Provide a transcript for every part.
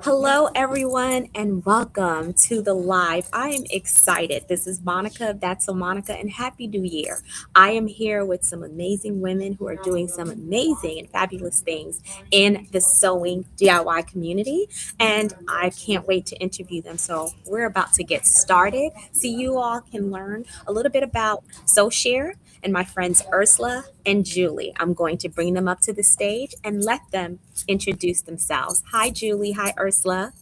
Hello, everyone, and welcome to the live. I am excited. This is Monica, that's so Monica, and Happy New Year. I am here with some amazing women who are doing some amazing and fabulous things in the sewing DIY community, and I can't wait to interview them. So, we're about to get started so you all can learn a little bit about SewShare and my friends Ursula and Julie. I'm going to bring them up to the stage and let them introduce themselves. Hi, Julie. Hi, Ursula.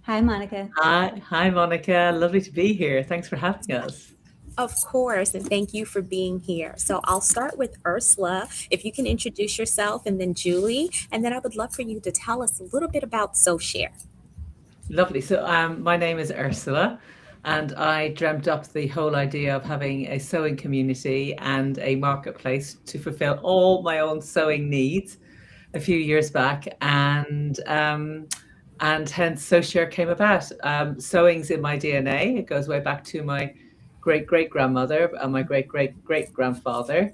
Hi, Monica. Hi, Monica. Lovely to be here. Thanks for having us. Of course, and thank you for being here. So I'll start with Ursula. If you can introduce yourself, and then Julie, and then I would love for you to tell us a little bit about SewShare. Lovely. My name is Ursula, and I dreamt up the whole idea of having a sewing community and a marketplace to fulfill all my own sewing needs a few years back, and hence SewShare came about. Sewing's in my DNA. It goes way back to my great great grandmother and my great great great grandfather.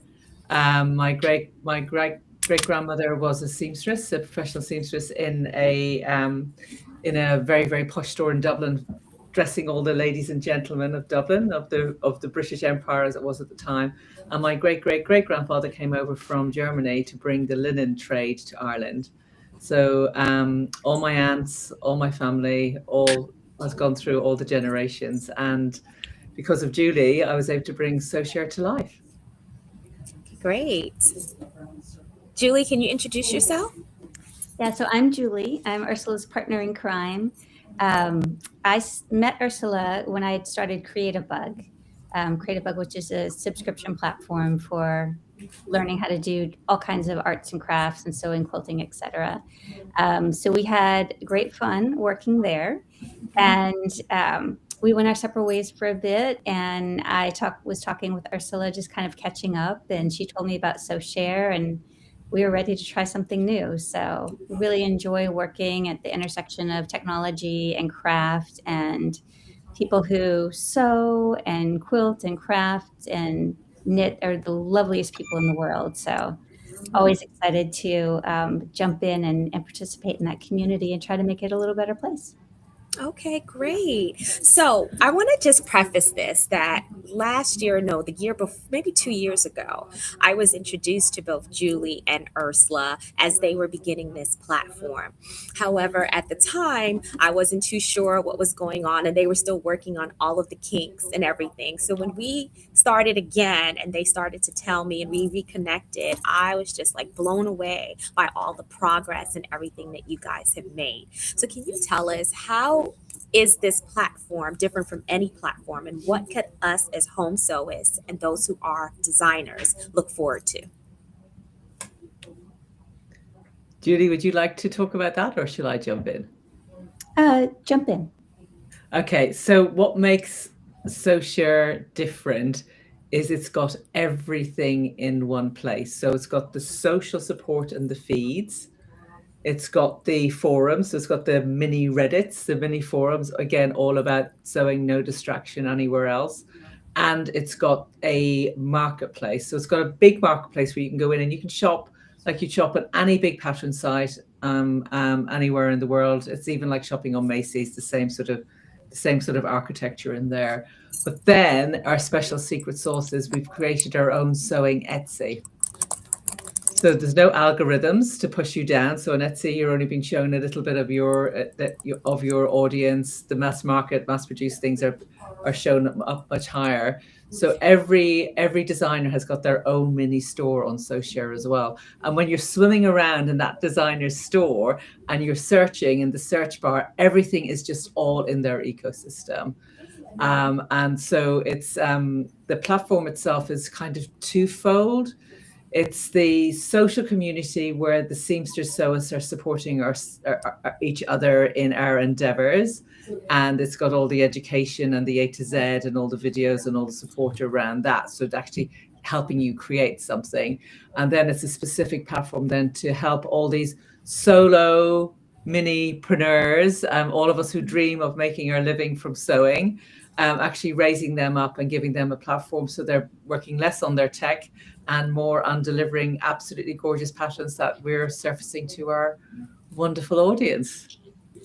My great grandmother was a seamstress, a professional seamstress in a very very posh store in Dublin, dressing all the ladies and gentlemen of Dublin, of the British Empire as it was at the time. And my great great great grandfather came over from Germany to bring the linen trade to Ireland. So all my aunts, all my family, all has gone through all the generations, and because of Julie, I was able to bring SewShare to life. Great. Julie, can you introduce yourself? Yeah, so I'm Julie. I'm Ursula's partner in crime. Met Ursula when I had started Creative Bug. Creative Bug, which is a subscription platform for learning how to do all kinds of arts and crafts and sewing, quilting, etc. So we had great fun working there, and we went our separate ways for a bit. And was talking with Ursula, just kind of catching up, and she told me about SewShare, and we were ready to try something new. So we really enjoy working at the intersection of technology and craft, and people who sew and quilt and craft and knit are the loveliest people in the world. So always excited to jump in and participate in that community and try to make it a little better place. Okay, great. So I want to just preface this that last year, no, the year before, maybe 2 years ago, I was introduced to both Julie and Ursula as they were beginning this platform. However, at the time, I wasn't too sure what was going on, and they were still working on all of the kinks and everything. So when we started again and they started to tell me and we reconnected, I was just like blown away by all the progress and everything that you guys have made. So, can you tell us how is this platform different from any platform, and what could us as home sewists and those who are designers look forward to? Julie, would you like to talk about that, or shall I jump in? Jump in. Okay, so what makes SewShare different is it's got everything in one place. So it's got the social support and the feeds. It's got the forums, so it's got the mini Reddits, the mini forums, again, all about sewing, no distraction anywhere else. And it's got a marketplace. So it's got a big marketplace where you can go in and you can shop like you shop at any big pattern site anywhere in the world. It's even like shopping on Macy's, the same sort of architecture in there. But then our special secret sauce is we've created our own sewing Etsy. So there's no algorithms to push you down. So on Etsy, you're only being shown a little bit of your audience. The mass market, mass produced things are shown up much higher. So every designer has got their own mini store on SewShare as well. And when you're swimming around in that designer's store and you're searching in the search bar, everything is just all in their ecosystem. And so it's the platform itself is kind of twofold. It's the social community where the seamsters sewists are supporting each other in our endeavors. And it's got all the education and the A to Z and all the videos and all the support around that. So it's actually helping you create something. And then it's a specific platform then to help all these solo minipreneurs, all of us who dream of making our living from sewing, actually raising them up and giving them a platform so they're working less on their tech and more on delivering absolutely gorgeous patterns that we're surfacing to our wonderful audience.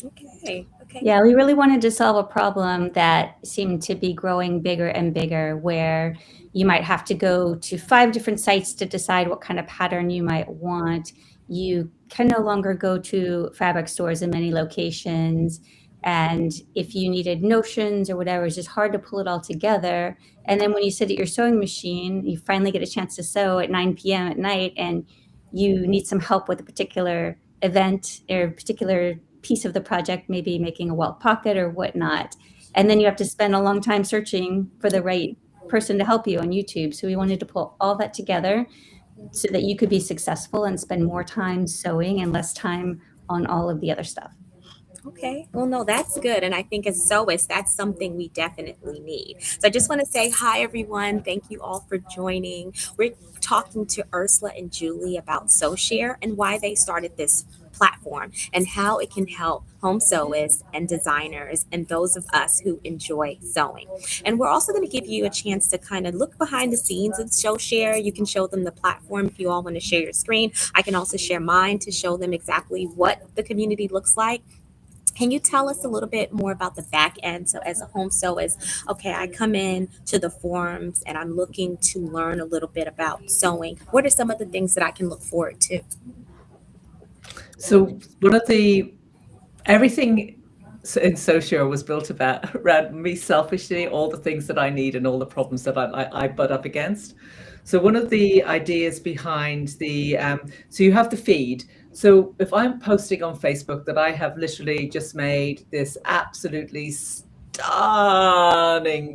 Okay. Okay. Yeah, we really wanted to solve a problem that seemed to be growing bigger and bigger, where you might have to go to 5 different sites to decide what kind of pattern you might want. You can no longer go to fabric stores in many locations, and if you needed notions or whatever, it's just hard to pull it all together, and then when you sit at your sewing machine, you finally get a chance to sew at 9 p.m. at night, and you need some help with a particular event or particular piece of the project, maybe making a welt pocket or whatnot. And then you have to spend a long time searching for the right person to help you on YouTube. So we wanted to pull all that together so that you could be successful and spend more time sewing and less time on all of the other stuff. Okay. Well, no, that's good. And I think as sewists, that's something we definitely need. So I just want to say hi, everyone. Thank you all for joining. We're talking to Ursula and Julie about SewShare and why they started this platform and how it can help home sewists and designers and those of us who enjoy sewing. And we're also going to give you a chance to kind of look behind the scenes of SewShare. You can show them the platform if you all want to share your screen. I can also share mine to show them exactly what the community looks like. Can you tell us a little bit more about the back end? So, as a home sewist, okay, I come in to the forums and I'm looking to learn a little bit about sewing. What are some of the things that I can look forward to? So one of the everything in SewShare was built about around me selfishly, all the things that I need and all the problems that I butt up against. So one of the ideas behind the so you have the feed. So if I'm posting on Facebook that I have literally just made this absolutely stunning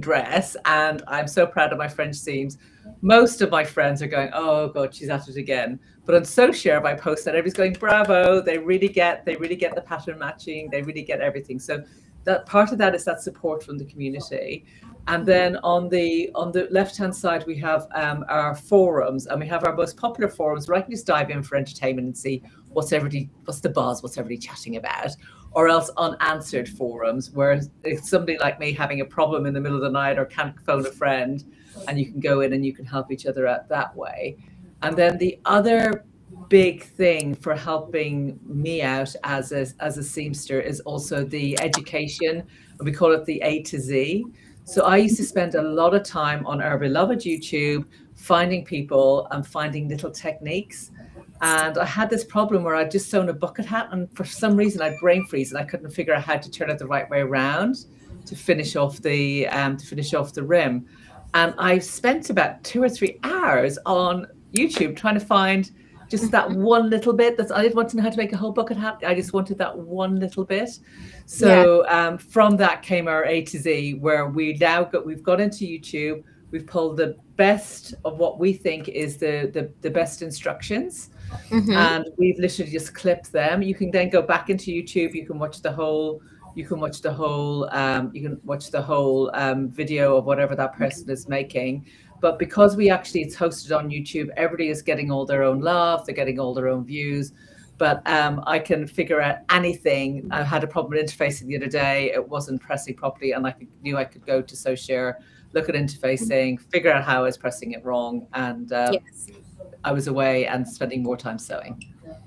dress and I'm so proud of my French seams, most of my friends are going, "Oh God, she's at it again." But on SewShare, if I post that, everybody's going, "Bravo!" They really get the pattern matching. They really get everything. So that part of that is that support from the community. And then on the left-hand side, we have our forums, and we have our most popular forums where I can just dive in for entertainment and see what's the buzz, what's everybody chatting about, or else unanswered forums where it's somebody like me having a problem in the middle of the night or can't phone a friend, and you can go in and you can help each other out that way. And then the other big thing for helping me out as a seamster is also the education, and we call it the A to Z. So I used to spend a lot of time on our beloved YouTube finding people and finding little techniques. And I had this problem where I'd just sewn a bucket hat, and for some reason I'd brain freeze and I couldn't figure out how to turn it the right way around to finish off the rim. And I spent about 2 or 3 hours on YouTube trying to find just that one little bit. I didn't want to know how to make a whole bucket hat. I just wanted that one little bit. So from that came our A to Z, where we've got into YouTube. We've pulled the best of what we think is the best instructions, and we've literally just clipped them. You can then go back into YouTube. You can watch the whole video of whatever that person is making. But because it's hosted on YouTube, everybody is getting all their own love. They're getting all their own views. But I can figure out anything. I had a problem with interfacing the other day. It wasn't pressing properly, and I knew I could go to SewShare, look at interfacing, figure out how I was pressing it wrong, and Yes. I was away and spending more time sewing.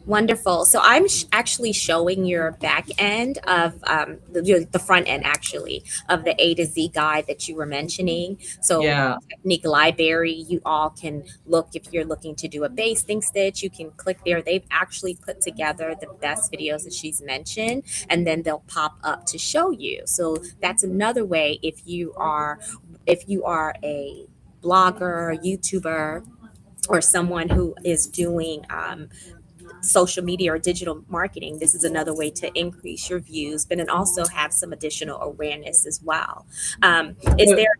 Wonderful. So I'm actually showing your back end of the front end, actually, of the A to Z guide that you were mentioning. So Yeah. Technique Library, you all can look if you're looking to do a basting stitch. You can click there. They've actually put together the best videos that she's mentioned, and then they'll pop up to show you. So that's another way if you are a blogger, YouTuber, or someone who is doing social media or digital marketing, this is another way to increase your views, but then also have some additional awareness as well. Is there?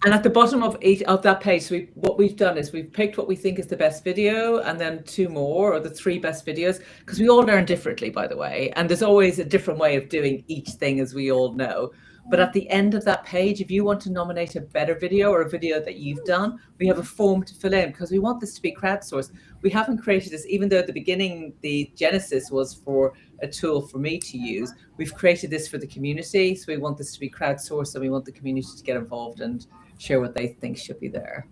And at the bottom of that page, so what we've done is we've picked what we think is the best video, and then 2 more, or the 3 best videos, because we all learn differently, by the way, and there's always a different way of doing each thing, as we all know. But at the end of that page, if you want to nominate a better video or a video that you've done, we have a form to fill in, because we want this to be crowdsourced. We haven't created this, even though at the beginning, the genesis was for a tool for me to use. We've created this for the community. So we want this to be crowdsourced, and we want the community to get involved and share what they think should be there.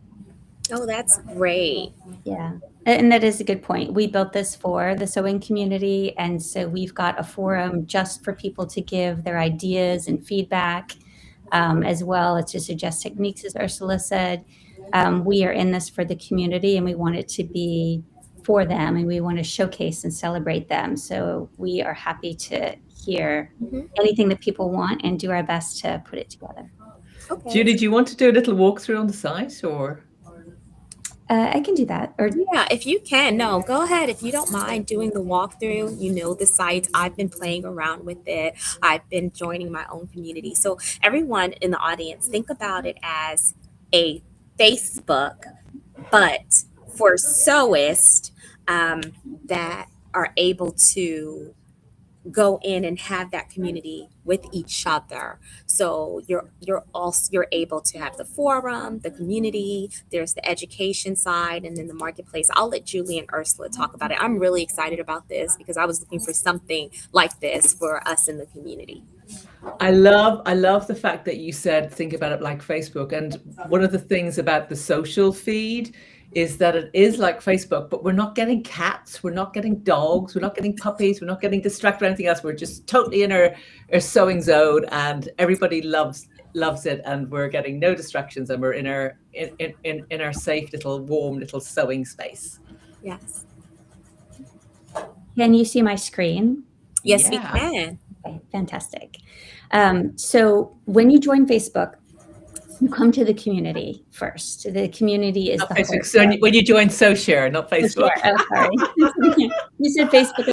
Oh, that's great. Yeah. And that is a good point. We built this for the sewing community, and so we've got a forum just for people to give their ideas and feedback, as well as to suggest techniques, as Ursula said. We are in this for the community, and we want it to be for them, and we want to showcase and celebrate them. So we are happy to hear anything that people want and do our best to put it together. Okay. Julie, do you want to do a little walkthrough on the site, or? I can do that. Or Yeah, if you can. No, go ahead. If you don't mind doing the walkthrough, you know the site. I've been playing around with it. I've been joining my own community. So everyone in the audience, think about it as a Facebook, but for sewists that are able to go in and have that community with each other. So you're able to have the forum, the community, there's the education side, and then the marketplace. I'll let Julie and Ursula talk about it. I'm really excited about this because I was looking for something like this for us in the community. I love the fact that you said think about it like Facebook. And one of the things about the social feed is that it is like Facebook, but we're not getting cats, we're not getting dogs, we're not getting puppies, we're not getting distracted or anything else. We're just totally in our sewing zone, and everybody loves it, and we're getting no distractions, and we're in our safe little warm little sewing space. Yes. can you see my screen? Yes, Yeah. we can. Okay, fantastic. So when you join Facebook, you come to the community first. The community is Not the Facebook. heart So of- when you join SewShare, not Facebook. Oh, sorry. You said Facebook.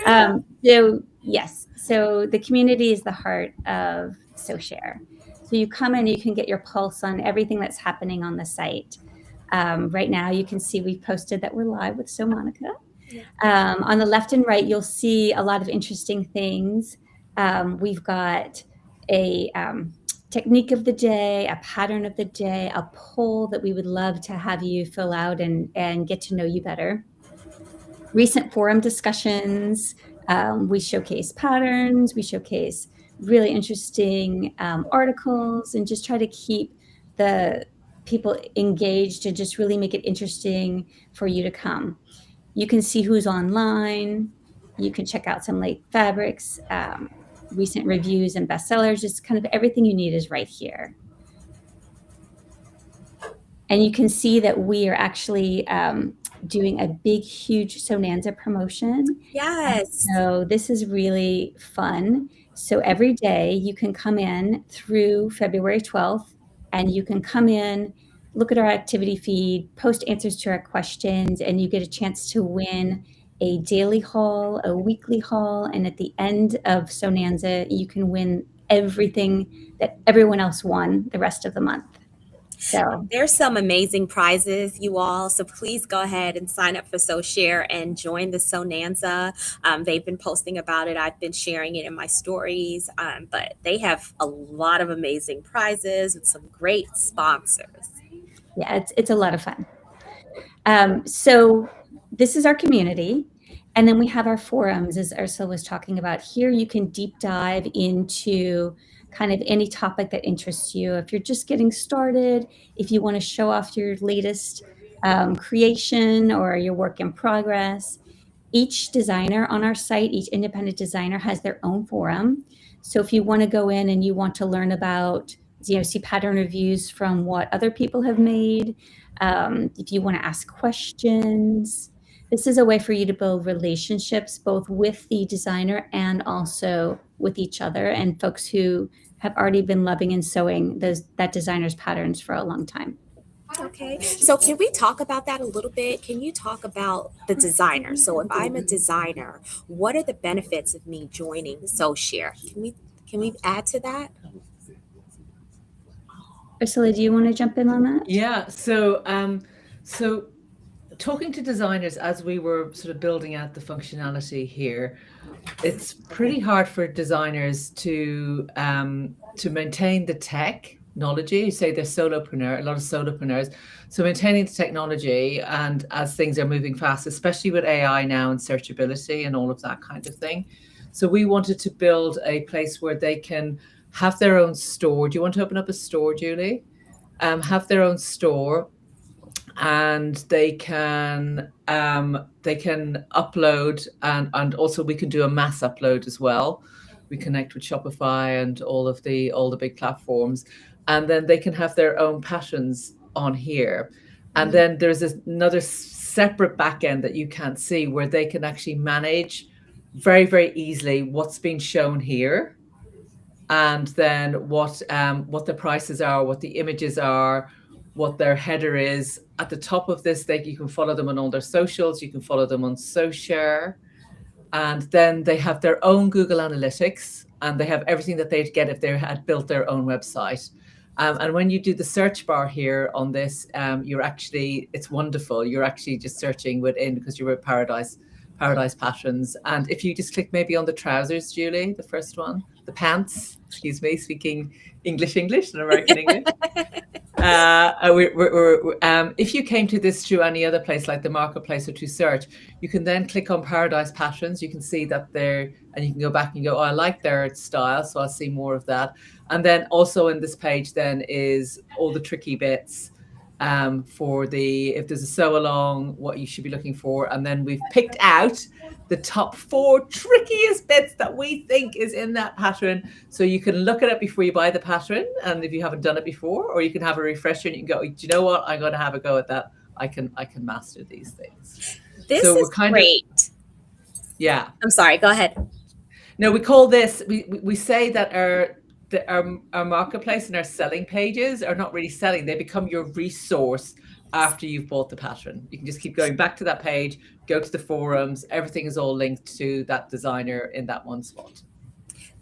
I'm like, so yes. So the community is the heart of SewShare. So you come in, you can get your pulse on everything that's happening on the site. Right now, you can see we've posted that we're live with Sew Monica. On the left and right, you'll see a lot of interesting things. We've got a technique of the day, a pattern of the day, a poll that we would love to have you fill out and get to know you better. Recent forum discussions. We showcase patterns. We showcase really interesting articles, and just try to keep the people engaged and just really make it interesting for you to come. You can see who's online. You can check out some late fabrics, recent reviews and bestsellers. Just kind of everything you need is right here. And you can see that we are actually doing a big, huge Sonanza promotion. Yes. So this is really fun. So every day you can come in through February 12th, and you can come in, look at our activity feed, post answers to our questions, and you get a chance to win a daily haul, a weekly haul, and at the end of Sonanza, you can win everything that everyone else won the rest of the month. So There's some amazing prizes, you all. So please go ahead and sign up for SewShare and join the Sonanza. They've been posting about it. I've been sharing it in my stories. But they have a lot of amazing prizes and some great sponsors. yeah, it's a lot of fun. So this is our community. And then we have our forums, as Ursula was talking about. Here you can deep dive into kind of any topic that interests you. If you're just getting started, if you want to show off your latest creation or your work in progress, each designer on our site, each independent designer has their own forum. So if you want to go in and you want to learn about, see pattern reviews from what other people have made, if you want to ask questions, this is a way for you to build relationships both with the designer and also with each other and folks who have already been loving and sewing that designer's patterns for a long time. Okay, so can we talk about that a little bit? Can you talk about the designer? So if I'm a designer, what are the benefits of me joining SewShare? Can we add to that? Ursula, do you want to jump in on that? Yeah. So talking to designers as we were sort of building out the functionality here, it's pretty hard for designers to maintain the technology. You say they're solopreneur, a lot of solopreneurs. So maintaining the technology, and as things are moving fast, especially with AI now and searchability and all of that kind of thing. So we wanted to build a place where they can have their own store. Do you want to open up a store, Julie? Have their own store and they can upload, and also we can do a mass upload as well. We connect with Shopify and all the big platforms, and then they can have their own patterns on here. And then there's another separate backend that you can't see, where they can actually manage very, very easily what's being shown here, and then what the prices are, what the images are, what their header is. At the top of this, you can follow them on all their socials. You can follow them on SewShare. And then they have their own Google Analytics, and they have everything that they'd get if they had built their own website. And when you do the search bar here on this, it's wonderful. You're actually just searching within, because you're at Paradise Patterns. And if you just click maybe on the trousers, Julie, the first one, the pants, excuse me, speaking English and American English. If you came to this through any other place like the marketplace or to search, you can then click on Paradise Patterns. You can see that there, and you can go back and go, oh, I like their style, so I'll see more of that. And then also in this page then is all the tricky bits for if there's a sew along, what you should be looking for. And then we've picked out the top 4 trickiest bits that we think is in that pattern. So you can look at it before you buy the pattern, and if you haven't done it before, or you can have a refresher and you can go, do you know what, I'm going to have a go at that. I can master these things. This is great. Yeah. I'm sorry, go ahead. No, we call this, we say that our marketplace and our selling pages are not really selling. They become your resource after you've bought the pattern. You can just keep going back to that page, go to the forums. Everything is all linked to that designer in that one spot.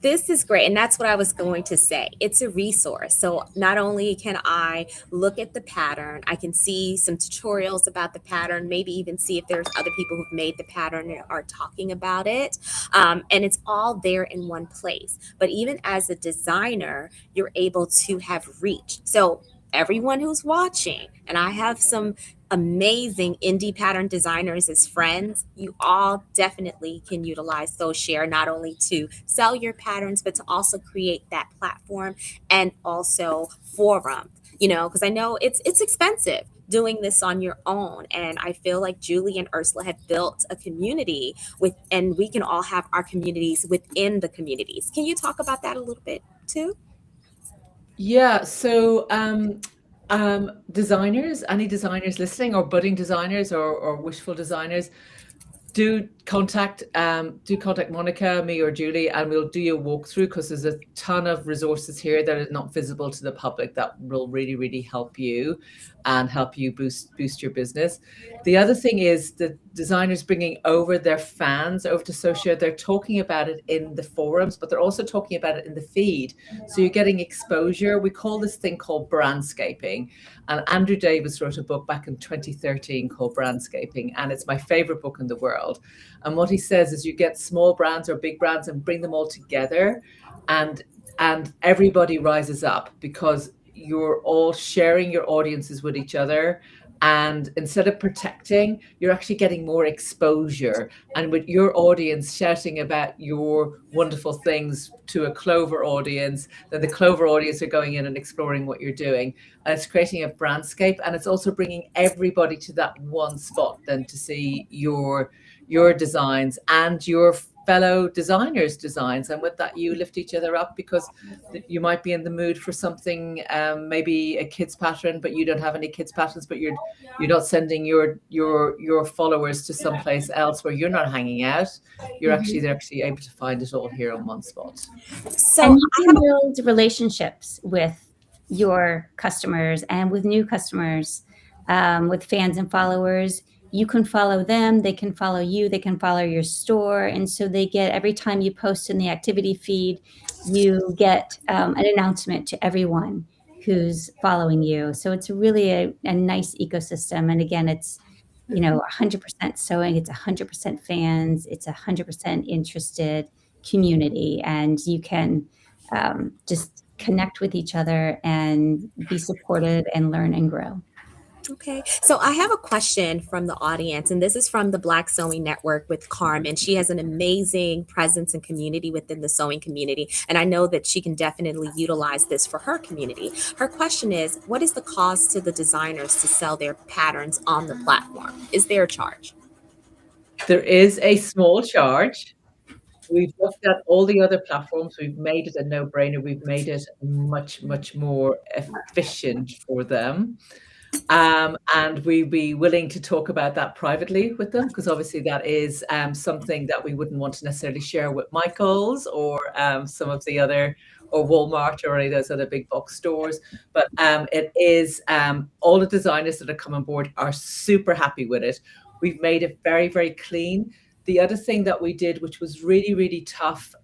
This is great. And that's what I was going to say. It's a resource. So not only can I look at the pattern, I can see some tutorials about the pattern, maybe even see if there's other people who've made the pattern and are talking about it. And it's all there in one place. But even as a designer, you're able to have reach. So everyone who's watching, and I have some amazing indie pattern designers as friends, you all definitely can utilize SewShare not only to sell your patterns, but to also create that platform and also forum, because I know it's expensive doing this on your own. And I feel like Julie and Ursula have built a community and we can all have our communities within the communities. Can you talk about that a little bit too? Yeah, so designers, any designers listening, or budding designers, or wishful designers, do contact Monica, me, or Julie, and we'll do a walkthrough, because there's a ton of resources here that are not visible to the public that will really, really help you and help you boost your business. The other thing is the designers bringing over their fans over to SewShare. They're talking about it in the forums, but they're also talking about it in the feed. So you're getting exposure. We call this thing called brandscaping. And Andrew Davis wrote a book back in 2013 called Brandscaping, and it's my favorite book in the world. And what he says is you get small brands or big brands and bring them all together, and everybody rises up, because you're all sharing your audiences with each other. And instead of protecting, you're actually getting more exposure. And with your audience shouting about your wonderful things to a Clover audience, then the Clover audience are going in and exploring what you're doing. And it's creating a brandscape, and it's also bringing everybody to that one spot then to see your designs and your fellow designers' designs. And with that, you lift each other up, because you might be in the mood for something, maybe a kids pattern, but you don't have any kids patterns, but you're not sending your followers to someplace else where you're not hanging out. They're actually able to find it all here on one spot. So and you can build relationships with your customers and with new customers, with fans and followers. You can follow them, they can follow you, they can follow your store. And so they get, every time you post in the activity feed, you get an announcement to everyone who's following you. So it's really a nice ecosystem. And again, it's 100% sewing, it's 100% fans, it's 100% interested community. And you can just connect with each other and be supported and learn and grow. Okay, so I have a question from the audience, and this is from the Black Sewing Network with Carmen. She has an amazing presence and community within the sewing community, and I know that she can definitely utilize this for her community. Her question is, what is the cost to the designers to sell their patterns on the platform? Is there a charge? There is a small charge. We've looked at all the other platforms. We've made it a no-brainer. We've made it much, much more efficient for them. And we'd be willing to talk about that privately with them, because obviously that is something that we wouldn't want to necessarily share with Michael's or some of the other, or Walmart or any of those other big box stores. But it is, all the designers that have come on board are super happy with it. We've made it very, very clean. The other thing that we did, which was really, really tough,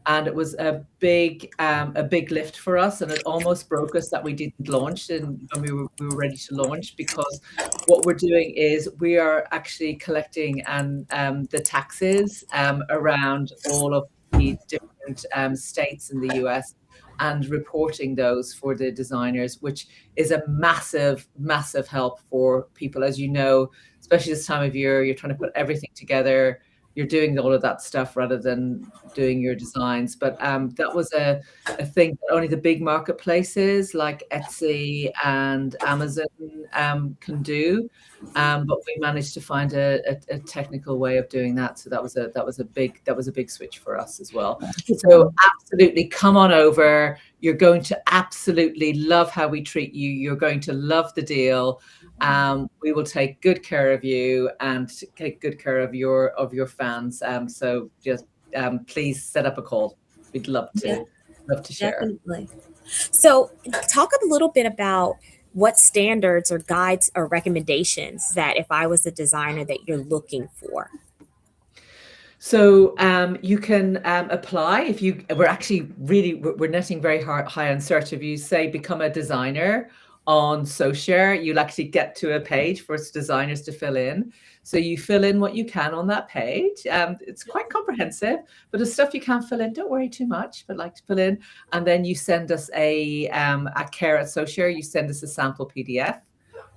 and it was a big lift for us, and it almost broke us that we didn't launch and when we were ready to launch, because what we're doing is we are actually collecting the taxes around all of the different states in the US and reporting those for the designers, which is a massive, massive help for people. As you know, especially this time of year, you're trying to put everything together. You're doing all of that stuff rather than doing your designs. But that was a thing that only the big marketplaces like Etsy and Amazon can do. But we managed to find a technical way of doing that. So that was a big switch for us as well. So absolutely come on over. You're going to absolutely love how we treat you. You're going to love the deal. We will take good care of you and take good care of your fans. So just please set up a call. We'd love to share. Definitely. So, talk a little bit about what standards or guides or recommendations that if I was a designer that you're looking for. So you can apply if you. We're netting very high on search. If you say become a designer on SewShare, you'll actually get to a page for designers to fill in. So you fill in what you can on that page. It's quite comprehensive, but the stuff you can't fill in, don't worry too much, but like to fill in. And then you send us at care@SewShare, you send us a sample PDF.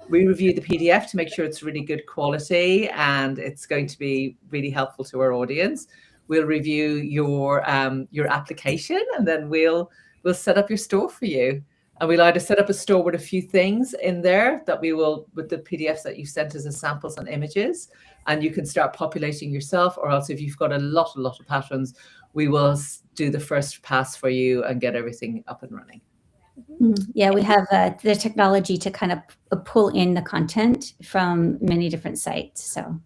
We review the PDF to make sure it's really good quality and it's going to be really helpful to our audience. We'll review your application, and then we'll set up your store for you. And we'll either set up a store with a few things in there that we will, with the PDFs that you've sent us as samples and images, and you can start populating yourself, or else if you've got a lot of patterns, we will do the first pass for you and get everything up and running. Yeah, we have the technology to kind of pull in the content from many different sites. So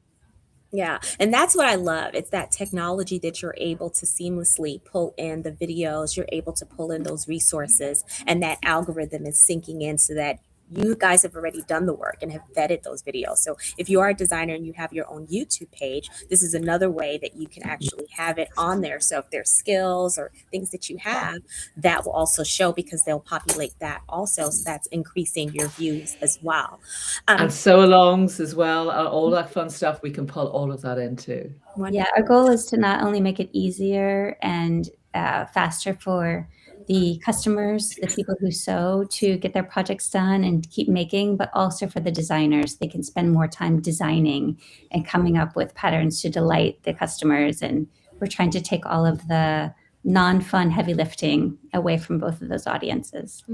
yeah, and that's what I love. It's that technology that you're able to seamlessly pull in the videos, you're able to pull in those resources, and that algorithm is sinking in so that you guys have already done the work and have vetted those videos. So if you are a designer and you have your own YouTube page, this is another way that you can actually have it on there. So if there's skills or things that you have, that will also show because they'll populate that also. So that's increasing your views as well. And sew-alongs as well, all that fun stuff, we can pull all of that into. Yeah, our goal is to not only make it easier and faster for the customers, the people who sew, to get their projects done and keep making, but also for the designers. They can spend more time designing and coming up with patterns to delight the customers. And we're trying to take all of the non-fun heavy lifting away from both of those audiences.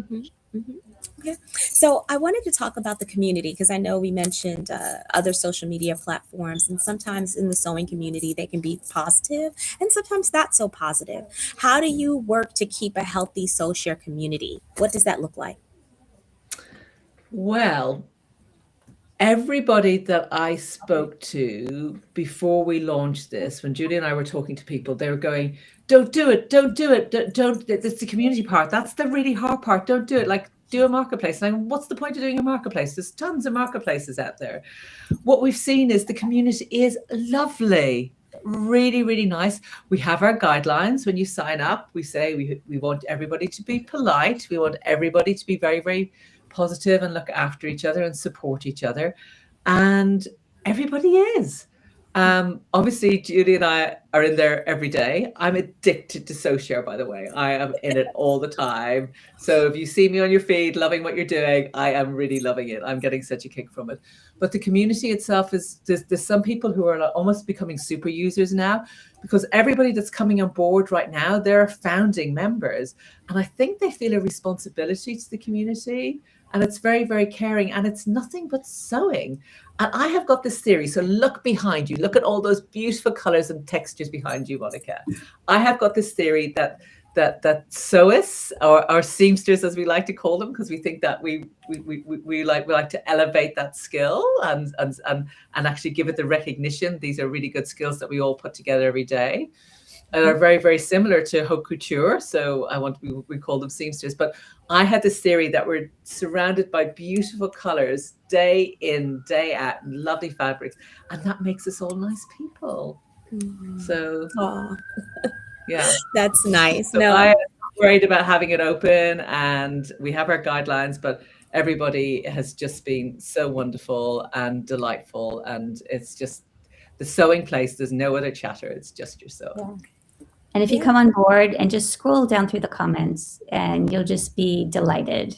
Okay. So I wanted to talk about the community because I know we mentioned other social media platforms, and sometimes in the sewing community they can be positive and sometimes not so positive. How do you work to keep a healthy SewShare community? What does that look like? Well, everybody that I spoke to before we launched this, when Julie and I were talking to people, they were going, don't do it, don't, it's the community part. That's the really hard part. Don't do it. Like, do a marketplace. And what's the point of doing a marketplace? There's tons of marketplaces out there. What we've seen is the community is lovely, really, really nice. We have our guidelines. When you sign up, we say we want everybody to be polite. We want everybody to be very, very positive and look after each other and support each other. And everybody is. Obviously, Julie and I are in there every day. I'm addicted to SewShare, by the way. I am in it all the time. So if you see me on your feed, loving what you're doing, I am really loving it. I'm getting such a kick from it. But the community itself is, there's some people who are almost becoming super users now, because everybody that's coming on board right now, they're founding members. And I think they feel a responsibility to the community. And it's very, very caring. And it's nothing but sewing. And I have got this theory. So look behind you. Look at all those beautiful colors and textures behind you, Monica. I have got this theory that sewists, or seamsters, as we like to call them, because we think that we like to elevate that skill and actually give it the recognition. These are really good skills that we all put together every day, and are very, very similar to haute couture. So we call them seamsters. But I had this theory that we're surrounded by beautiful colors day in, day out, lovely fabrics, and that makes us all nice people. So, yeah, that's nice. So no, I'm worried about having it open, and we have our guidelines, but everybody has just been so wonderful and delightful, and it's just the sewing place. There's no other chatter. It's just your sewing. Yeah. And if you come on board and just scroll down through the comments, and you'll just be delighted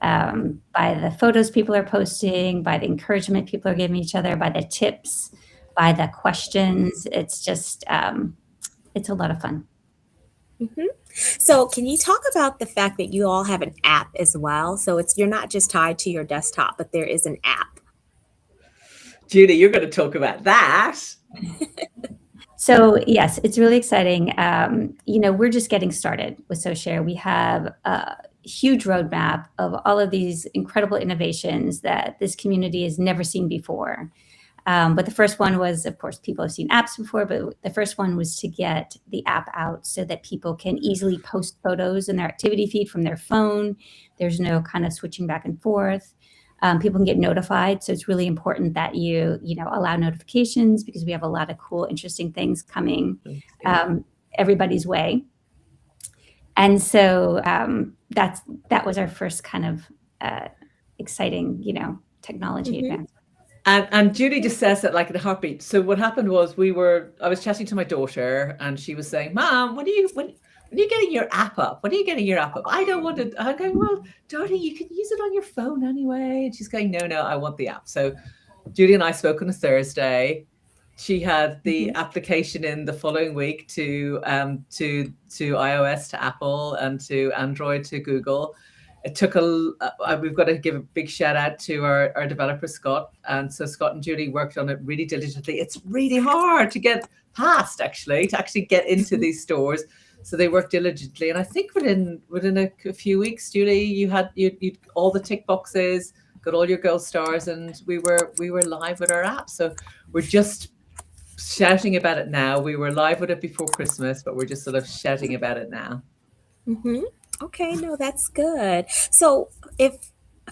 by the photos people are posting, by the encouragement people are giving each other, by the tips, by the questions. It's just, it's a lot of fun. So can you talk about the fact that you all have an app as well? So you're not just tied to your desktop, but there is an app. Julie, you're going to talk about that. So yes, it's really exciting. We're just getting started with SewShare. We have a huge roadmap of all of these incredible innovations that this community has never seen before. But the first one was, of course, people have seen apps before, but the first one was to get the app out so that people can easily post photos in their activity feed from their phone. There's no kind of switching back and forth. People can get notified. So it's really important that you allow notifications, because we have a lot of cool, interesting things coming everybody's way. And so that was our first kind of exciting, technology advance. And Julie just says that like in a heartbeat. So what happened was I was chatting to my daughter, and she was saying, "Mom, when are you getting your app up? When are you getting your app up?" I don't want it. I'm going, "Well, darling, you can use it on your phone anyway." And she's going, No, I want the app. So Julie and I spoke on a Thursday. She had the application in the following week to iOS, to Apple, and to Android, to Google. It took we've got to give a big shout out to our developer, Scott. And so Scott and Julie worked on it really diligently. It's really hard to get past, to actually get into these stores. So they worked diligently. And I think within a few weeks, Julie, you all the tick boxes, got all your gold stars, and we were live with our app. So we're just shouting about it now. We were live with it before Christmas, but we're just sort of shouting about it now. Okay, no, that's good. So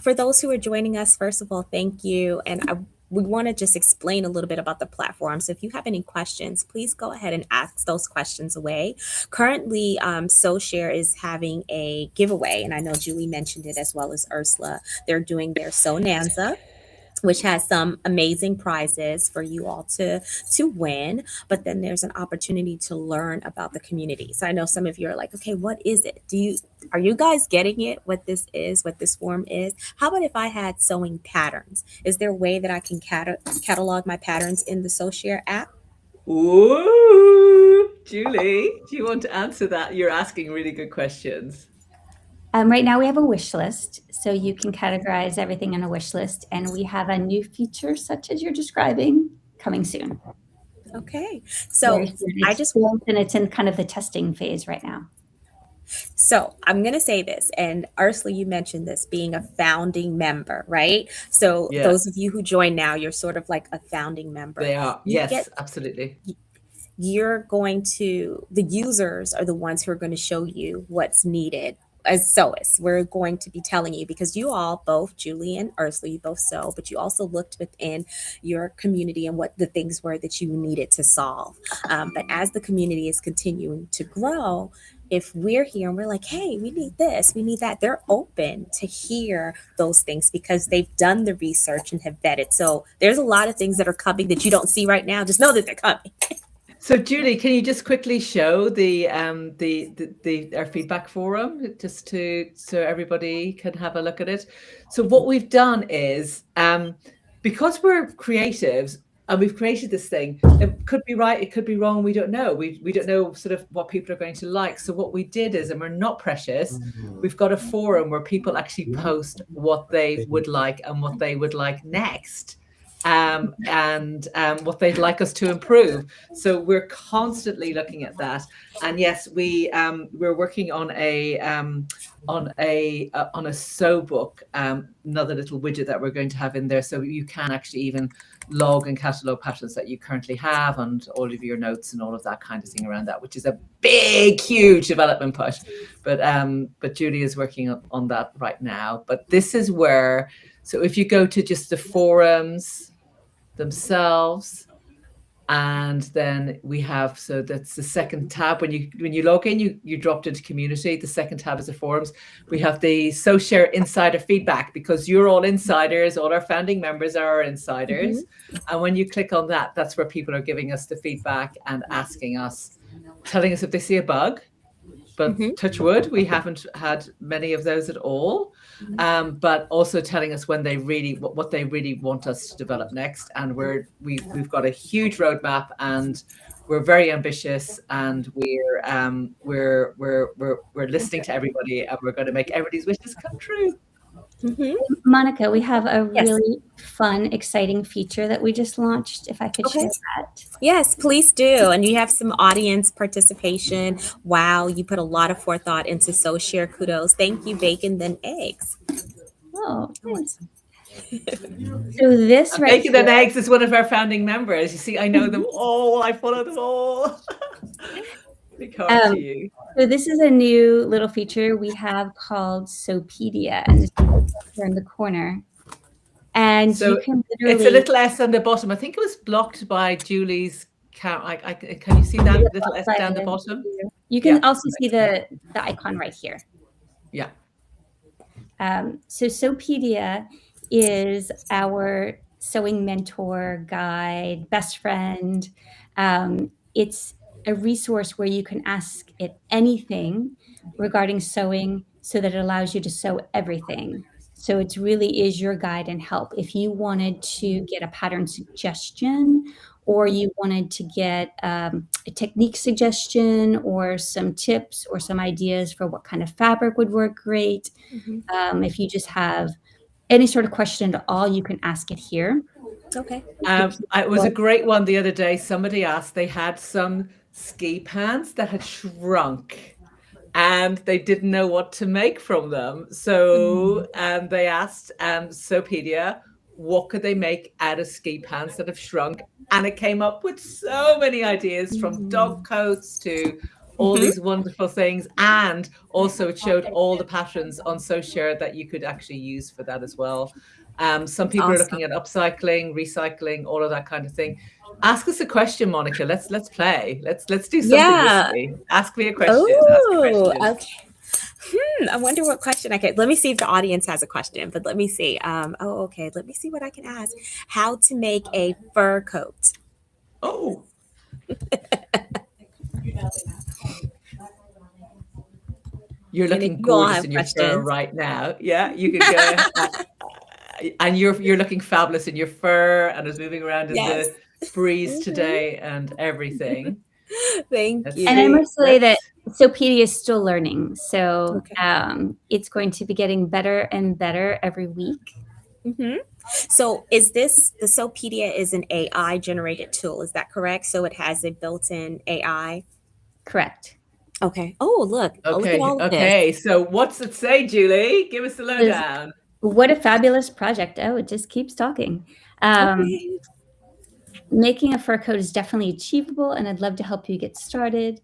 for those who are joining us, first of all, thank you. And we want to just explain a little bit about the platform. So if you have any questions, please go ahead and ask those questions away. Currently, SewShare is having a giveaway, and I know Julie mentioned it as well as Ursula. They're doing their Sewnanza, which has some amazing prizes for you all to win. But then there's an opportunity to learn about the community. So I know some of you are like, okay, what is it? Are you guys getting it? What this is, what this form is? How about if I had sewing patterns? Is there a way that I can catalog my patterns in the SewShare app? Ooh, Julie, do you want to answer that? You're asking really good questions. Right now we have a wish list, so you can categorize everything in a wish list, and we have a new feature such as you're describing coming soon. Okay, so it's in kind of the testing phase right now. So I'm going to say this, and Ursula, you mentioned this, being a founding member, right? So those of you who join now, you're sort of like a founding member. They are, yes, absolutely. The users are the ones who are going to show you what's needed. As sewists, we're going to be telling you, because you all, both Julie and Ursula, you both sew, but you also looked within your community and what the things were that you needed to solve. But as the community is continuing to grow, if we're here and we're like, hey, we need this, we need that, they're open to hear those things because they've done the research and have vetted. So there's a lot of things that are coming that you don't see right now. Just know that they're coming. So Julie, can you just quickly show the our feedback forum just so everybody can have a look at it? So what we've done is because we're creatives and we've created this thing, it could be right, it could be wrong, we don't know. We don't know sort of what people are going to like. So what we did is, and we're not precious, we've got a forum where people actually post what they would like and what they would like next. And what they'd like us to improve. So we're constantly looking at that. And yes, we're working on a sew book, another little widget that we're going to have in there, so you can actually even log and catalog patterns that you currently have and all of your notes and all of that kind of thing around that, which is a big, huge development push. But Julie is working on that right now. But this is where, so if you go to just the forums themselves, and then we have, so that's the second tab. When you log in, you dropped into community. The second tab is the forums. We have the SewShare insider feedback, because you're all insiders, all our founding members are our insiders. And when you click on that, that's where people are giving us the feedback and asking us, telling us if they see a bug. But touch wood, we haven't had many of those at all. But also telling us when they what they really want us to develop next. And we've got a huge roadmap, and we're very ambitious, and we're listening to everybody, and we're going to make everybody's wishes come true. Monica, we have a really fun, exciting feature that we just launched. If I could share that. Yes, please do. And you have some audience participation. Wow, you put a lot of forethought into SewShare. Kudos. Thank you, bacon, then eggs. Oh, thanks. So this right Bacon and Eggs is one of our founding members. You see, I know them all. I follow them all. Big heart to you. So this is a new little feature we have called SewPedia, and it's here in the corner. And so you can literally, it's a little S on the bottom. I think it was blocked by Julie's count. Can you see that little S down the bottom? You can also see the icon right here. Yeah. So SewPedia is our sewing mentor, guide, best friend. It's a resource where you can ask it anything regarding sewing, so that it allows you to sew everything. So it really is your guide and help. If you wanted to get a pattern suggestion, or you wanted to get a technique suggestion, or some tips or some ideas for what kind of fabric would work great. If you just have any sort of question at all, you can ask it here. Okay. It was a great one the other day. Somebody asked, they had some ski pants that had shrunk, and they didn't know what to make from them. So they asked SewPedia, what could they make out of ski pants that have shrunk? And it came up with so many ideas, from dog coats to all these wonderful things. And also it showed all the patterns on SewShare that you could actually use for that as well. Some people are looking at upcycling, recycling, all of that kind of thing. Ask us a question, Monica. Let's play. Let's do something risky. Ask me a question. Oh, okay. I wonder what question I could. Let me see if the audience has a question. But let me see. Okay. Let me see what I can ask. How to make a fur coat? Oh. You're looking gorgeous in your fur right now. Yeah, you can go. And you're looking fabulous in your fur, and is moving around in the breeze today and everything. Thank you. And I must say that SewPedia is still learning. So it's going to be getting better and better every week. So is this, the SewPedia is an AI generated tool, is that correct? So it has a built-in AI? Correct. Okay. Oh, look. Look at all of this. So what's it say, Julie? Give us the lowdown. What a fabulous project. Oh, it just keeps talking. Making a fur coat is definitely achievable, and I'd love to help you get started.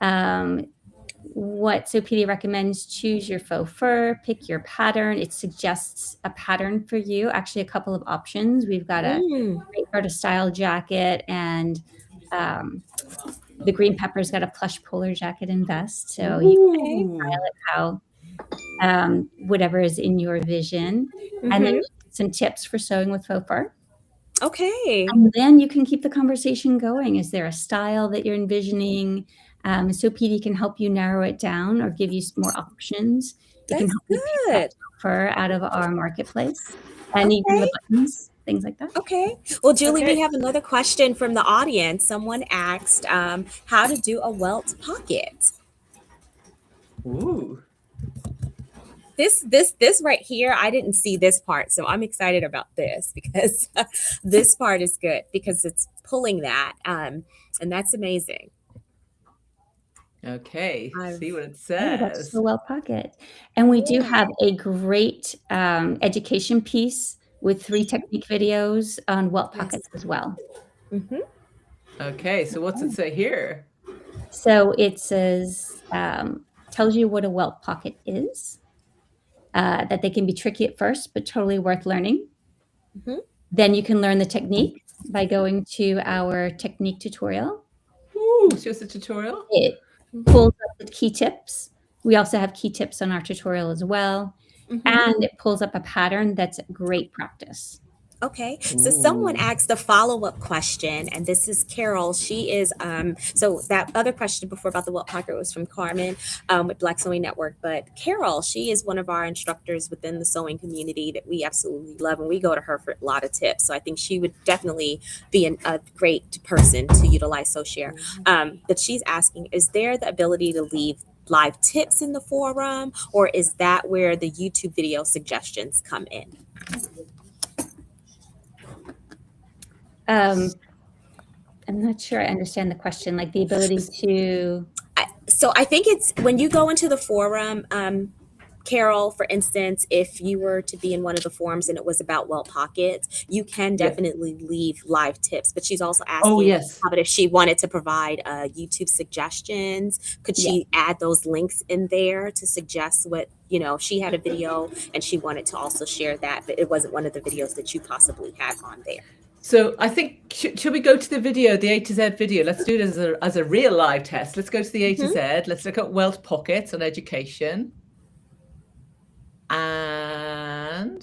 What SewPedia recommends: choose your faux fur, pick your pattern. It suggests a pattern for you, actually a couple of options. We've got a style jacket and The green pepper's got a plush polar jacket and vest, so you can Ooh. style it how whatever is in your vision. And then Mm-hmm. some tips for sewing with faux fur. Okay. And then you can keep the conversation going. Is there a style that you're envisioning? So PD can help you narrow it down or give you more options. It can That's help you pick that good. fur out of our marketplace, and even the Okay. buttons, things like that. Okay. Well, Julie, we Okay. have another question from the audience. Someone asked how to do a welt pocket. Ooh. This right here, I didn't see this part, so I'm excited about this because this part is good because it's pulling that, and that's amazing. Okay. I've See what it Oh, that's the says. well pocket. And we do Yeah. have a great education piece with 3 technique videos on welt Yes. pockets as well. Mm-hmm. Okay. So what's it say here? So it says, tells you what a welt pocket is, that they can be tricky at first, but totally worth learning. Mm-hmm. Then you can learn the technique by going to our technique tutorial. Ooh, show us a tutorial. It pulls up the key tips. We also have key tips on our tutorial as well. Mm-hmm. And it pulls up a pattern that's great practice. Okay, so someone Ooh. asked a follow-up question, and this is Carol. She is so that other question before about the welt pocket was from Carmen with Black Sewing Network, but Carol, she is one of our instructors within the sewing community that we absolutely love, and we go to her for a lot of tips. So I think she would definitely be a great person to utilize SewShare. But she's asking, is there the ability to leave live tips in the forum, or is that where the YouTube video suggestions come in? I'm not sure I understand the question, like the ability to. So I think it's when you go into the forum, Carol, for instance, if you were to be in one of the forums and it was about welt pockets, you can Yeah. definitely leave live tips. But she's also Oh, asking yes. how about if she wanted to provide YouTube suggestions, could Yeah. she add those links in there to suggest what, if she had a video and she wanted to also share that, but it wasn't one of the videos that you possibly had on there. So I think, should we go to the video, the A to Z video? Let's do it as a real live test. Let's go to the A to Z. Let's look at welt pockets on education. And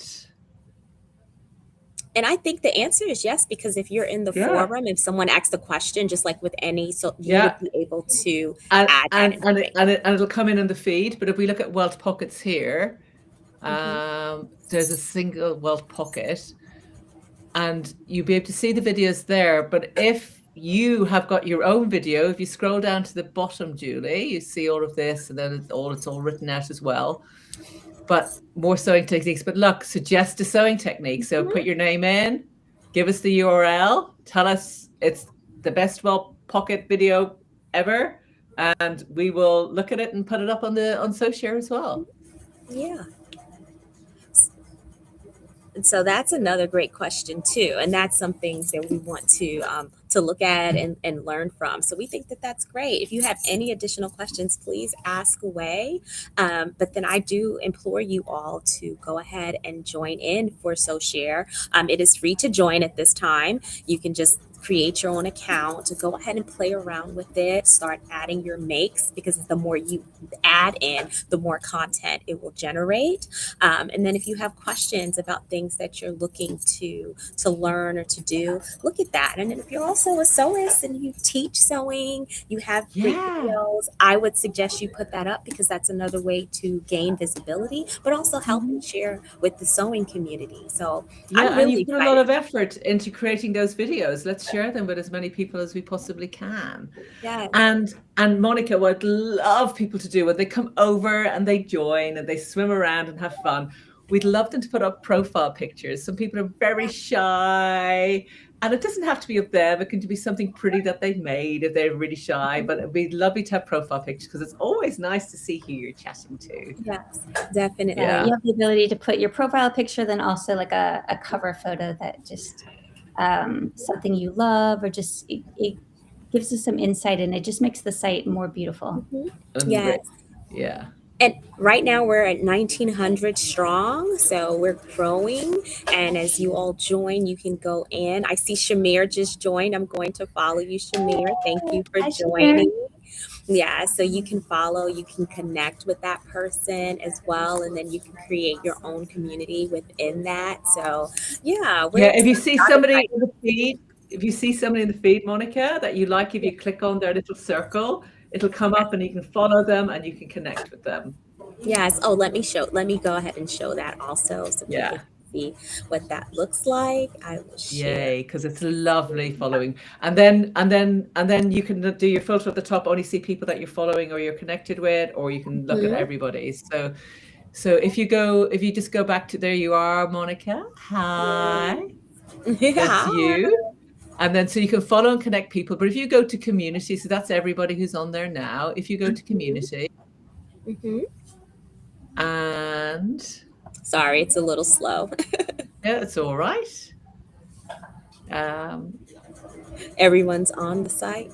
I think the answer is yes, because if you're in the Yeah. forum, if someone asks a question, just like with any, so you Yeah. would be able to and add that information. it'll come in the feed. But if we look at welt pockets here, there's a single welt pocket, and you'll be able to see the videos there. But if you have got your own video, if you scroll down to the bottom, Julie, you see all of this, and then it's all written out as well. But more sewing techniques. But look, suggest a sewing technique. So put your name in, give us the URL, tell us it's the best welt pocket video ever, and we will look at it and put it up on SewShare as well. Yeah. And so that's another great question too, and that's something that we want to look at and learn from. So we think that that's great. If you have any additional questions, please ask away. But then I do implore you all to go ahead and join in for SewShare. It is free to join at this time. You can just create your own account, go ahead and play around with it, start adding your makes, because the more you add in, the more content it will generate. And then if you have questions about things that you're looking to learn or to do, look at that. And then if you're also a sewist and you teach sewing, you have great videos, I would suggest you put that up, because that's another way to gain visibility, but also help and share with the sewing community. So Yeah, I'm really and you put a lot of effort into creating those videos. Let's share them with as many people as we possibly can. Yes. And Monica, what I'd love people to do when they come over and they join and they swim around and have fun, we'd love them to put up profile pictures. Some people are very shy, and it doesn't have to be of them. It can be something pretty that they've made if they're really shy, but it'd be lovely to have profile pictures, because it's always nice to see who you're chatting to. Yes, definitely. Yeah, you have the ability to put your profile picture, then also like a cover photo that just something you love, or just it gives us some insight, and it just makes the site more beautiful. Yes. Yeah. And right now we're at 1900 strong, so we're growing. And as you all join, you can go in. I see Shamir just joined. I'm going to follow you, Shamir. Thank you for Hi, Shamir. joining. Yeah, so you can follow, you can connect with that person as well, and then you can create your own community within that. So, yeah, we're Yeah, if you excited. see somebody in the feed, if you see somebody in the feed, Monica, that you like, if you click on their little circle, it'll come up and you can follow them and you can connect with them. Yes. Oh, let me go ahead and show that also so people Yeah. can see what that looks like. I will share. Yay, because it's lovely following. And then you can do your filter at the top, only see people that you're following or you're connected with, or you can look at Mhm. everybody. So if you just go back to, there you are, Monica. Hi. That's Yeah. you. And then so you can follow and connect people. But if you go to community, so that's everybody who's on there now. If you go to community Mhm. and Sorry, it's a little slow. yeah, it's all right. Um, Everyone's on the site.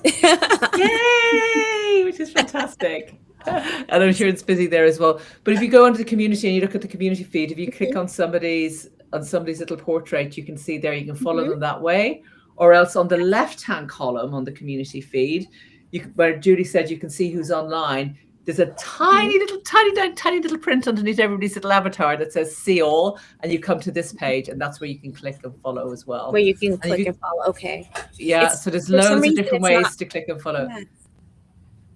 Yay, which is fantastic. And I'm sure it's busy there as well. But if you go onto the community and you look at the community feed, if you click on somebody's little portrait, you can see there, you can follow Mhm. them that way. Or else on the left-hand column on the community feed, where Judy said you can see who's online, there's a tiny little, tiny little print underneath everybody's little avatar that says "See all," and you come to this page, and that's where you can click and follow as well. Where you can And if click you, and follow. Okay. yeah, It's so there's for some loads of reason different it's not. ways to click and follow. Yeah.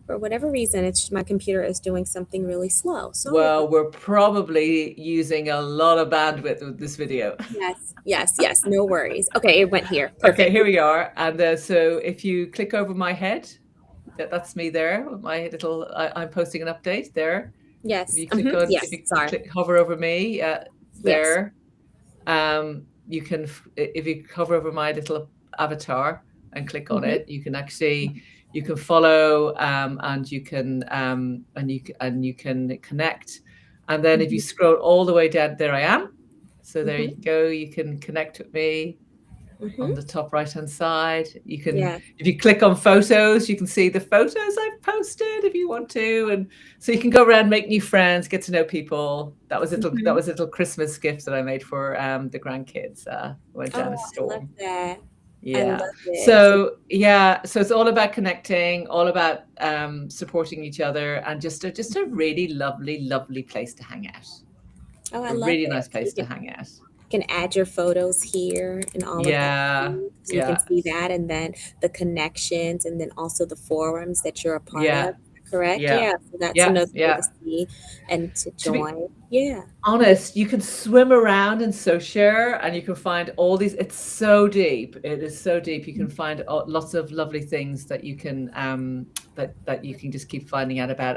For whatever reason, it's my computer is doing something really slow. Sorry Well, about. we're probably using a lot of bandwidth with this video. Yes. Yes. Yes. No worries. Okay, it went here. Okay, Perfect. here we are. And so if you click over my head, that's me there. My little, I'm posting an update there. If Yes. you click on, if Yes. you Sorry. hover over me, Yes. there, you can, if you hover over my little avatar and click on Mhm. it, you can actually, you can follow, and you can, and you can connect. And then if you Mhm. scroll all the way down, there I am. So there you Mhm. go. You can connect with me on Mhm. the top right hand side. You can, Yeah. if you click on photos, you can see the photos I've posted if you want to, and so you can go around, make new friends, get to know people. That was Mhm. a little Christmas gift that I made for the grandkids. Went down a Oh, I love storm. that. I love Yeah. it. So, So yeah, so it's all about connecting, all about supporting each other, and just a really lovely place to hang out. oh, I A love really nice it. So place to hang out. can add your photos here and all of that. Yeah, Too. So you can yeah, see that, and then the connections, and then also the forums that you're a part yeah, of. Correct? yeah, Yeah. So that's yeah, another way to yeah. see and to To be join. Yeah. honest, you can swim around in SewShare and you can find all these. It's so deep. It is so deep. You can find lots of lovely things that you can that you can just keep finding out about.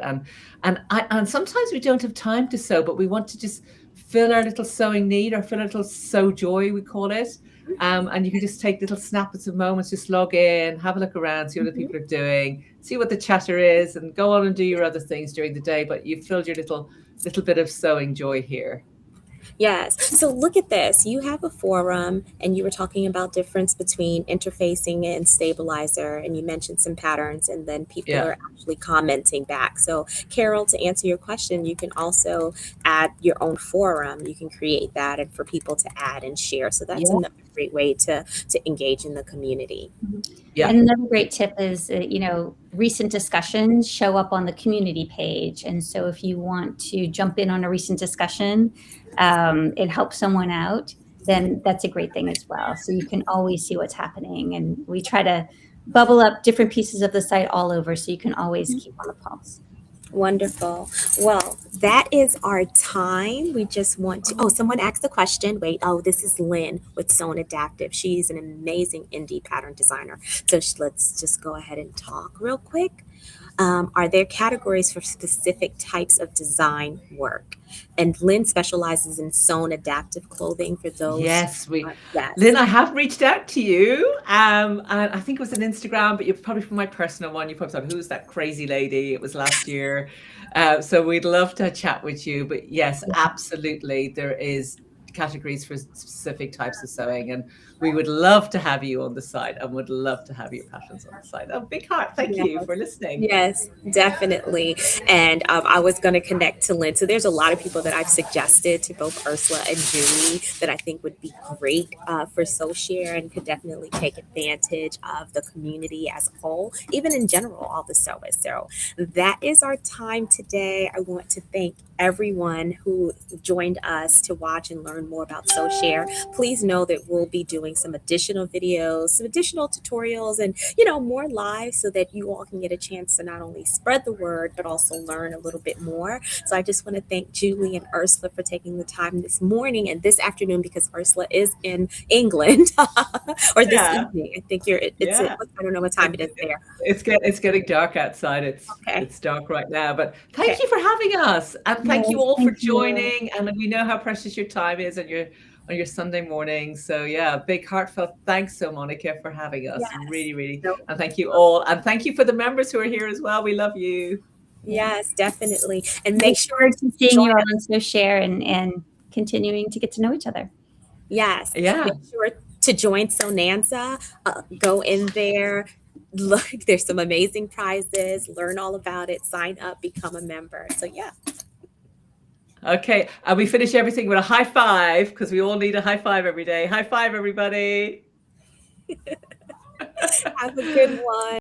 And sometimes we don't have time to sew, but we want to just fill our little sewing need or fill our little sew joy, we call it. And you can just take little snippets of moments, just log in, have a look around, see what other Mhm. people are doing, see what the chatter is, and go on and do your other things during the day. But you've filled your little bit of sewing joy here. Yes. So look at this. You have a forum and you were talking about difference between interfacing and stabilizer and you mentioned some patterns and then people Yeah, are actually commenting back. So Carol, to answer your question, you can also add your own forum. You can create that and for people to add and share. So that's yeah, another great way to engage in the community. Mhm. yeah, And another great tip is, recent discussions show up on the community page. And so if you want to jump in on a recent discussion and help someone out, then that's a great thing as well. So you can always see what's happening. And we try to bubble up different pieces of the site all over so you can always keep on the pulse. Wonderful. Well, that is our time. We just want to. Oh, someone asked a question. Wait. Oh, this is Lynn with Sewn Adaptive. She's an amazing indie pattern designer. So let's just go ahead and talk real quick. Are there categories for specific types of design work? And Lynn specializes in sewn adaptive clothing for those. yes. Yes. Lynn, I have reached out to you. And I think it was an Instagram, but you're probably from my personal one. You probably thought, who's that crazy lady? It was last year. So we'd love to chat with you. But yes, absolutely, there is categories for specific types of sewing, and we would love to have you on the site and would love to have your passions on the site. A big heart. Thank Yes. you for listening. Yes, definitely. And I was going to connect to Lynn. So there's a lot of people that I've suggested to both Ursula and Julie that I think would be great for SewShare and could definitely take advantage of the community as a whole, even in general, all the sewers. So that is our time today. I want to thank everyone who joined us to watch and learn more about SewShare. Please know that we'll be doing some additional videos, some additional tutorials, and more live so that you all can get a chance to not only spread the word but also learn a little bit more. So I just want to thank Julie and Ursula for taking the time this morning and this afternoon, because Ursula is in England or this Yeah. evening. I think I don't know what time it is there. It's getting dark outside. It's dark right now, but thank you for having us, and thank you all for joining. And we know how precious your time is on your Sunday morning. So yeah, big heartfelt thanks, so Monica, for having us. Yes. Really, and thank you all, and thank you for the members who are here as well. We love you. Yes, definitely, and make sure to seeing you on SewShare and continuing to get to know each other. Yes, yeah. Make sure to join Sonanza. Go in there. Look, there's some amazing prizes. Learn all about it. Sign up. Become a member. So yeah. Okay, and we finish everything with a high five, because we all need a high five every day. High five, everybody. Have a good one.